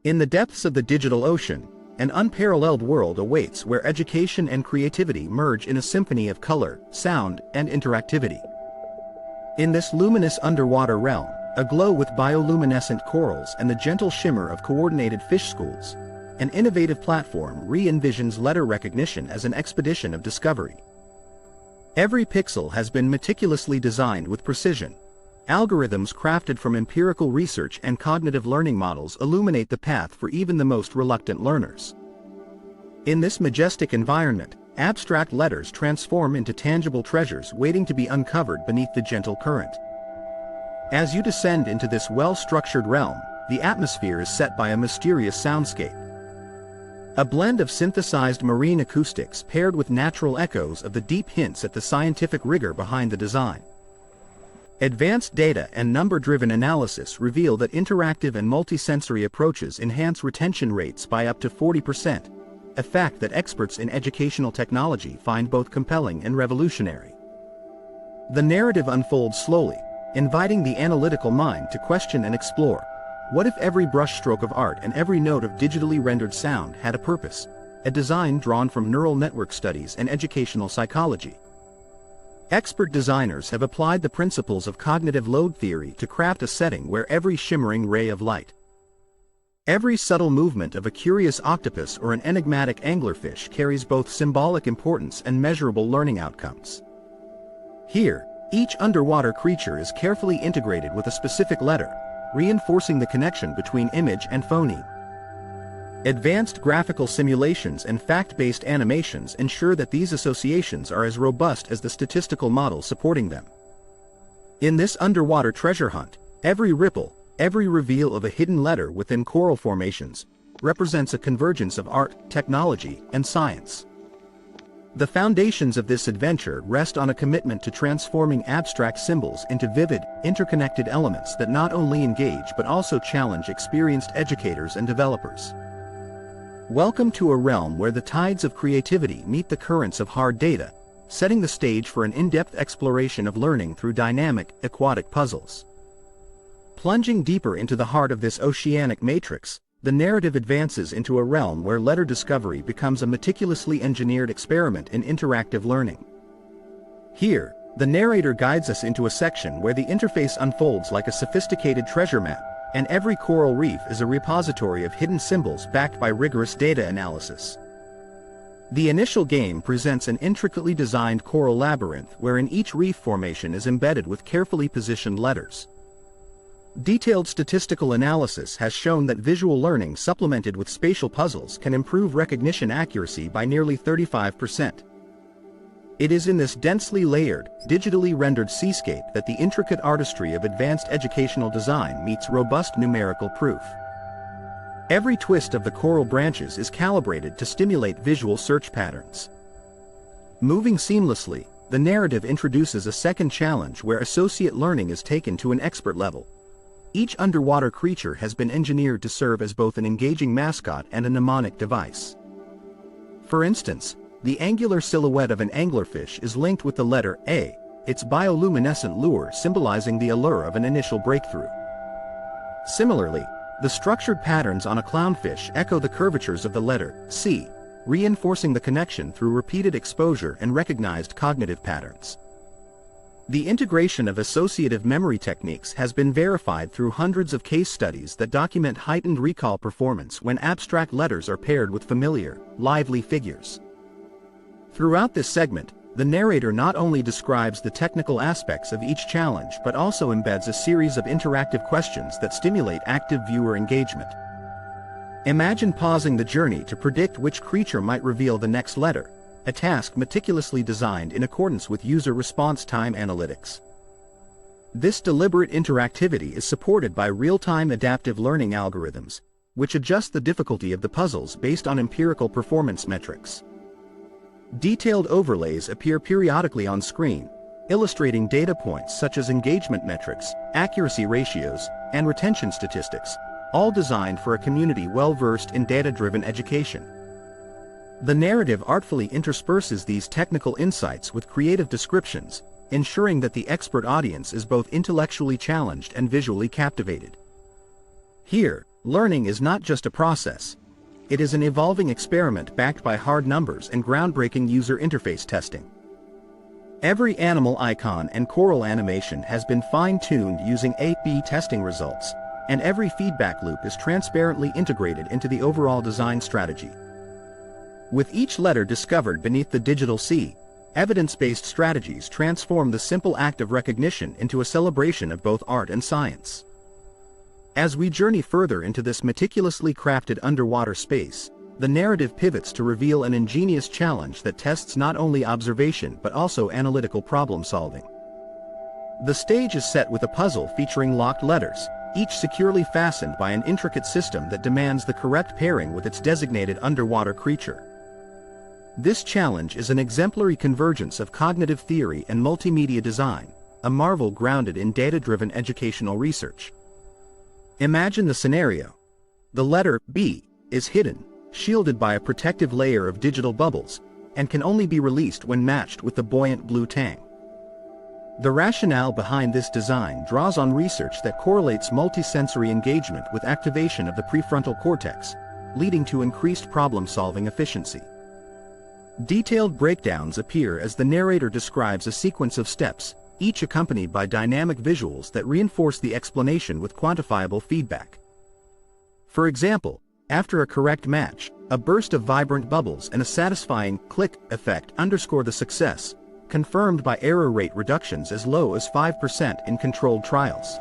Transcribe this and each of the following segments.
In the depths of the digital ocean, an unparalleled world awaits where education and creativity merge in a symphony of color, sound, and interactivity. In this luminous underwater realm, aglow with bioluminescent corals and the gentle shimmer of coordinated fish schools, an innovative platform re-envisions letter recognition as an expedition of discovery. Every pixel has been meticulously designed with precision. Algorithms crafted from empirical research and cognitive learning models illuminate the path for even the most reluctant learners. In this majestic environment, abstract letters transform into tangible treasures waiting to be uncovered beneath the gentle current. As you descend into this well-structured realm, the atmosphere is set by a mysterious soundscape. A blend of synthesized marine acoustics paired with natural echoes of the deep hints at the scientific rigor behind the design. Advanced data and number-driven analysis reveal that interactive and multisensory approaches enhance retention rates by up to 40%, a fact that experts in educational technology find both compelling and revolutionary. The narrative unfolds slowly, inviting the analytical mind to question and explore. What if every brushstroke of art and every note of digitally rendered sound had a purpose, a design drawn from neural network studies and educational psychology? Expert designers have applied the principles of cognitive load theory to craft a setting where every shimmering ray of light, every subtle movement of a curious octopus or an enigmatic anglerfish carries both symbolic importance and measurable learning outcomes. Here, each underwater creature is carefully integrated with a specific letter, reinforcing the connection between image and phoneme. Advanced graphical simulations and fact-based animations ensure that these associations are as robust as the statistical model supporting them. In this underwater treasure hunt, every ripple, every reveal of a hidden letter within coral formations, represents a convergence of art, technology, and science. The foundations of this adventure rest on a commitment to transforming abstract symbols into vivid, interconnected elements that not only engage but also challenge experienced educators and developers. Welcome to a realm where the tides of creativity meet the currents of hard data, setting the stage for an in-depth exploration of learning through dynamic, aquatic puzzles. Plunging deeper into the heart of this oceanic matrix, the narrative advances into a realm where letter discovery becomes a meticulously engineered experiment in interactive learning. Here, the narrator guides us into a section where the interface unfolds like a sophisticated treasure map, and every coral reef is a repository of hidden symbols backed by rigorous data analysis. The initial game presents an intricately designed coral labyrinth wherein each reef formation is embedded with carefully positioned letters. Detailed statistical analysis has shown that visual learning supplemented with spatial puzzles can improve recognition accuracy by nearly 35%. It is in this densely layered, digitally rendered seascape that the intricate artistry of advanced educational design meets robust numerical proof. Every twist of the coral branches is calibrated to stimulate visual search patterns. Moving seamlessly, the narrative introduces a second challenge where associate learning is taken to an expert level. Each underwater creature has been engineered to serve as both an engaging mascot and a mnemonic device. For instance, the angular silhouette of an anglerfish is linked with the letter A, its bioluminescent lure symbolizing the allure of an initial breakthrough. Similarly, the structured patterns on a clownfish echo the curvatures of the letter C, reinforcing the connection through repeated exposure and recognized cognitive patterns. The integration of associative memory techniques has been verified through hundreds of case studies that document heightened recall performance when abstract letters are paired with familiar, lively figures. Throughout this segment, the narrator not only describes the technical aspects of each challenge but also embeds a series of interactive questions that stimulate active viewer engagement. Imagine pausing the journey to predict which creature might reveal the next letter, a task meticulously designed in accordance with user response time analytics. This deliberate interactivity is supported by real-time adaptive learning algorithms, which adjust the difficulty of the puzzles based on empirical performance metrics. Detailed overlays appear periodically on screen, illustrating data points such as engagement metrics, accuracy ratios, and retention statistics, all designed for a community well-versed in data-driven education. The narrative artfully intersperses these technical insights with creative descriptions, ensuring that the expert audience is both intellectually challenged and visually captivated. Here, Learning is not just a process. It is an evolving experiment backed by hard numbers and groundbreaking user interface testing. Every animal icon and coral animation has been fine-tuned using A/B testing results, and every feedback loop is transparently integrated into the overall design strategy. With each letter discovered beneath the digital sea, evidence-based strategies transform the simple act of recognition into a celebration of both art and science. As we journey further into this meticulously crafted underwater space, the narrative pivots to reveal an ingenious challenge that tests not only observation but also analytical problem-solving. The stage is set with a puzzle featuring locked letters, each securely fastened by an intricate system that demands the correct pairing with its designated underwater creature. This challenge is an exemplary convergence of cognitive theory and multimedia design, a marvel grounded in data-driven educational research. Imagine the scenario. The letter B is hidden, shielded by a protective layer of digital bubbles, and can only be released when matched with the buoyant blue tang. The rationale behind this design draws on research that correlates multisensory engagement with activation of the prefrontal cortex, leading to increased problem-solving efficiency. Detailed breakdowns appear as the narrator describes a sequence of steps, each accompanied by dynamic visuals that reinforce the explanation with quantifiable feedback. For example, after a correct match, a burst of vibrant bubbles and a satisfying click effect underscore the success, confirmed by error rate reductions as low as 5% in controlled trials.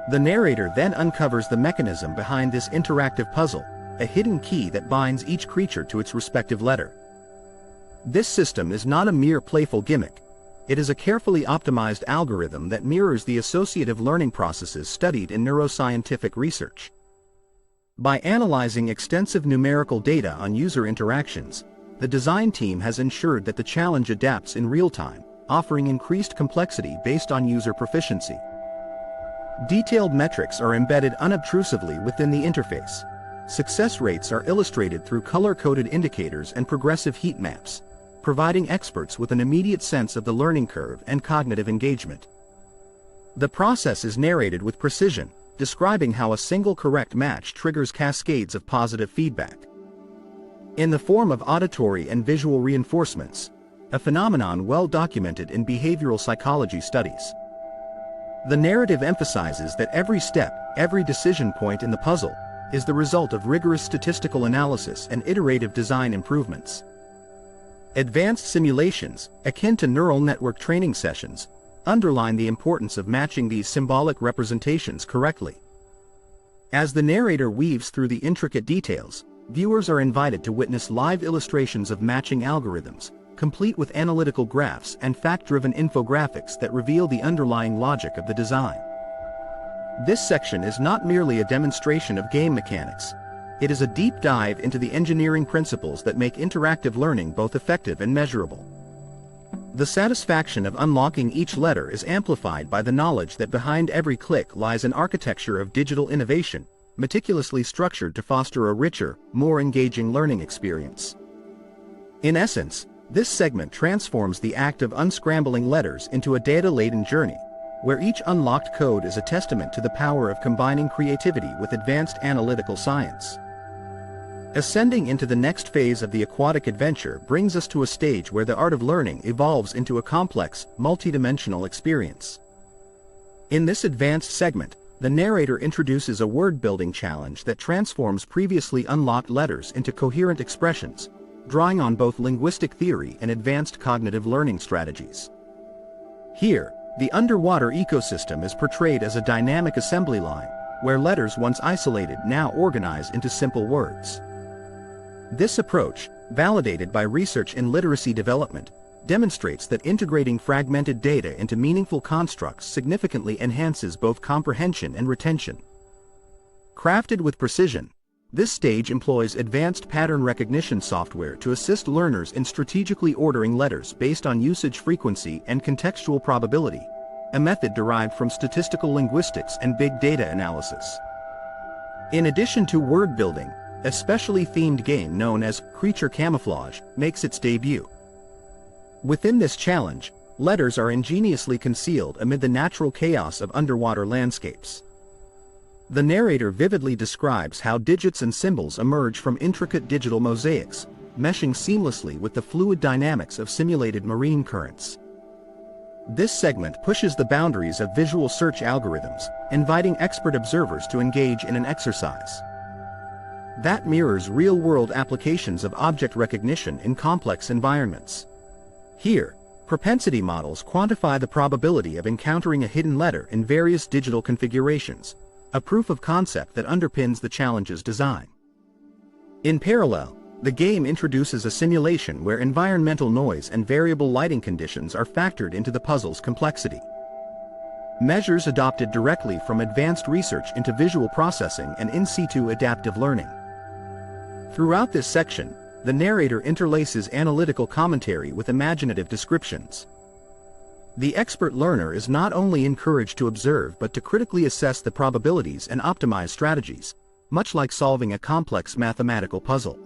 The narrator then uncovers the mechanism behind this interactive puzzle, a hidden key that binds each creature to its respective letter. This system is not a mere playful gimmick. It is a carefully optimized algorithm that mirrors the associative learning processes studied in neuroscientific research. By analyzing extensive numerical data on user interactions, the design team has ensured that the challenge adapts in real time, offering increased complexity based on user proficiency. Detailed metrics are embedded unobtrusively within the interface. Success rates are illustrated through color-coded indicators and progressive heat maps, providing experts with an immediate sense of the learning curve and cognitive engagement. The process is narrated with precision, describing how a single correct match triggers cascades of positive feedback. In the form of auditory and visual reinforcements, a phenomenon well documented in behavioral psychology studies. The narrative emphasizes that every step, every decision point in the puzzle, is the result of rigorous statistical analysis and iterative design improvements. Advanced simulations, akin to neural network training sessions, underline the importance of matching these symbolic representations correctly. As the narrator weaves through the intricate details, viewers are invited to witness live illustrations of matching algorithms, complete with analytical graphs and fact-driven infographics that reveal the underlying logic of the design. This section is not merely a demonstration of game mechanics. It is a deep dive into the engineering principles that make interactive learning both effective and measurable. The satisfaction of unlocking each letter is amplified by the knowledge that behind every click lies an architecture of digital innovation, meticulously structured to foster a richer, more engaging learning experience. In essence, this segment transforms the act of unscrambling letters into a data-laden journey, where each unlocked code is a testament to the power of combining creativity with advanced analytical science. Ascending into the next phase of the aquatic adventure brings us to a stage where the art of learning evolves into a complex, multidimensional experience. In this advanced segment, the narrator introduces a word-building challenge that transforms previously unlocked letters into coherent expressions, drawing on both linguistic theory and advanced cognitive learning strategies. Here, the underwater ecosystem is portrayed as a dynamic assembly line, where letters once isolated now organize into simple words. This approach, validated by research in literacy development, demonstrates that integrating fragmented data into meaningful constructs significantly enhances both comprehension and retention. Crafted with precision, this stage employs advanced pattern recognition software to assist learners in strategically ordering letters based on usage frequency and contextual probability, a method derived from statistical linguistics and big data analysis. In addition to word building, a specially themed game known as Creature Camouflage makes its debut. Within this challenge, letters are ingeniously concealed amid the natural chaos of underwater landscapes. The narrator vividly describes how digits and symbols emerge from intricate digital mosaics, meshing seamlessly with the fluid dynamics of simulated marine currents. This segment pushes the boundaries of visual search algorithms, inviting expert observers to engage in an exercise that mirrors real-world applications of object recognition in complex environments. Here, propensity models quantify the probability of encountering a hidden letter in various digital configurations, a proof of concept that underpins the challenge's design. In parallel, the game introduces a simulation where environmental noise and variable lighting conditions are factored into the puzzle's complexity. Measures adopted directly from advanced research into visual processing and in situ adaptive learning. Throughout this section, the narrator interlaces analytical commentary with imaginative descriptions. The expert learner is not only encouraged to observe but to critically assess the probabilities and optimize strategies, much like solving a complex mathematical puzzle.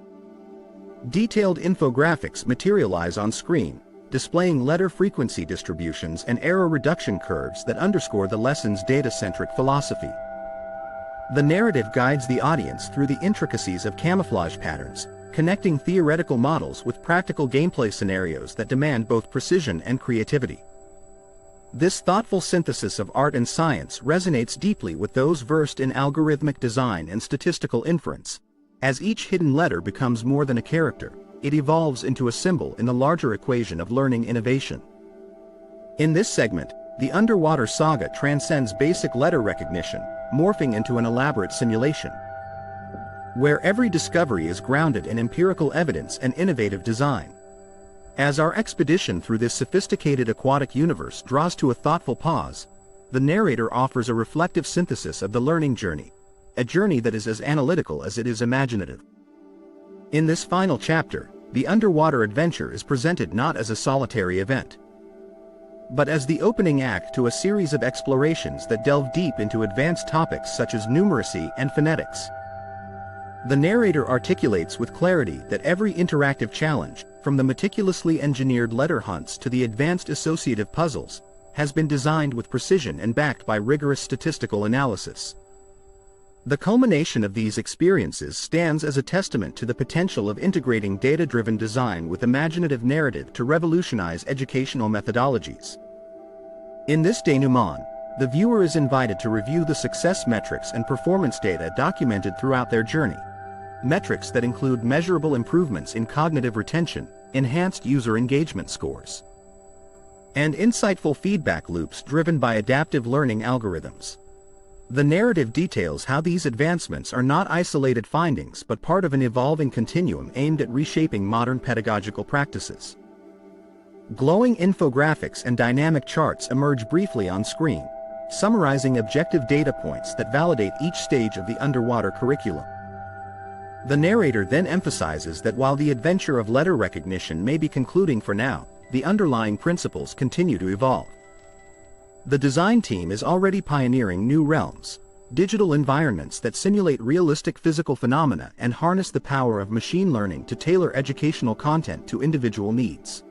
Detailed infographics materialize on screen, displaying letter frequency distributions and error reduction curves that underscore the lesson's data-centric philosophy. The narrative guides the audience through the intricacies of camouflage patterns, connecting theoretical models with practical gameplay scenarios that demand both precision and creativity. This thoughtful synthesis of art and science resonates deeply with those versed in algorithmic design and statistical inference. As each hidden letter becomes more than a character, it evolves into a symbol in the larger equation of learning innovation. In this segment, the underwater saga transcends basic letter recognition, morphing into an elaborate simulation, where every discovery is grounded in empirical evidence and innovative design. As our expedition through this sophisticated aquatic universe draws to a thoughtful pause, the narrator offers a reflective synthesis of the learning journey, a journey that is as analytical as it is imaginative. In this final chapter, the underwater adventure is presented not as a solitary event, but as the opening act to a series of explorations that delve deep into advanced topics such as numeracy and phonetics. The narrator articulates with clarity that every interactive challenge, from the meticulously engineered letter hunts to the advanced associative puzzles, has been designed with precision and backed by rigorous statistical analysis. The culmination of these experiences stands as a testament to the potential of integrating data-driven design with imaginative narrative to revolutionize educational methodologies. In this denouement, the viewer is invited to review the success metrics and performance data documented throughout their journey. Metrics that include measurable improvements in cognitive retention, enhanced user engagement scores, and insightful feedback loops driven by adaptive learning algorithms. The narrative details how these advancements are not isolated findings but part of an evolving continuum aimed at reshaping modern pedagogical practices. Glowing infographics and dynamic charts emerge briefly on screen, summarizing objective data points that validate each stage of the underwater curriculum. The narrator then emphasizes that while the adventure of letter recognition may be concluding for now, the underlying principles continue to evolve. The design team is already pioneering new realms, digital environments that simulate realistic physical phenomena and harness the power of machine learning to tailor educational content to individual needs.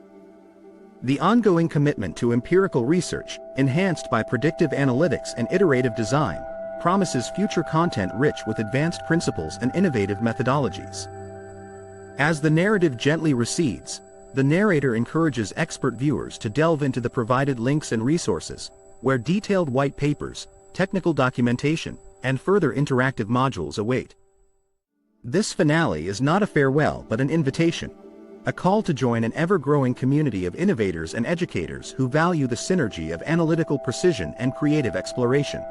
The ongoing commitment to empirical research, enhanced by predictive analytics and iterative design, promises future content rich with advanced principles and innovative methodologies. As the narrative gently recedes, the narrator encourages expert viewers to delve into the provided links and resources, where detailed white papers, technical documentation, and further interactive modules await. This finale is not a farewell but an invitation, a call to join an ever-growing community of innovators and educators who value the synergy of analytical precision and creative exploration.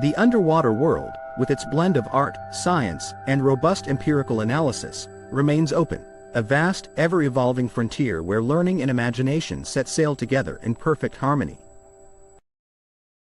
The underwater world, with its blend of art, science, and robust empirical analysis, remains open, a vast, ever-evolving frontier where learning and imagination set sail together in perfect harmony.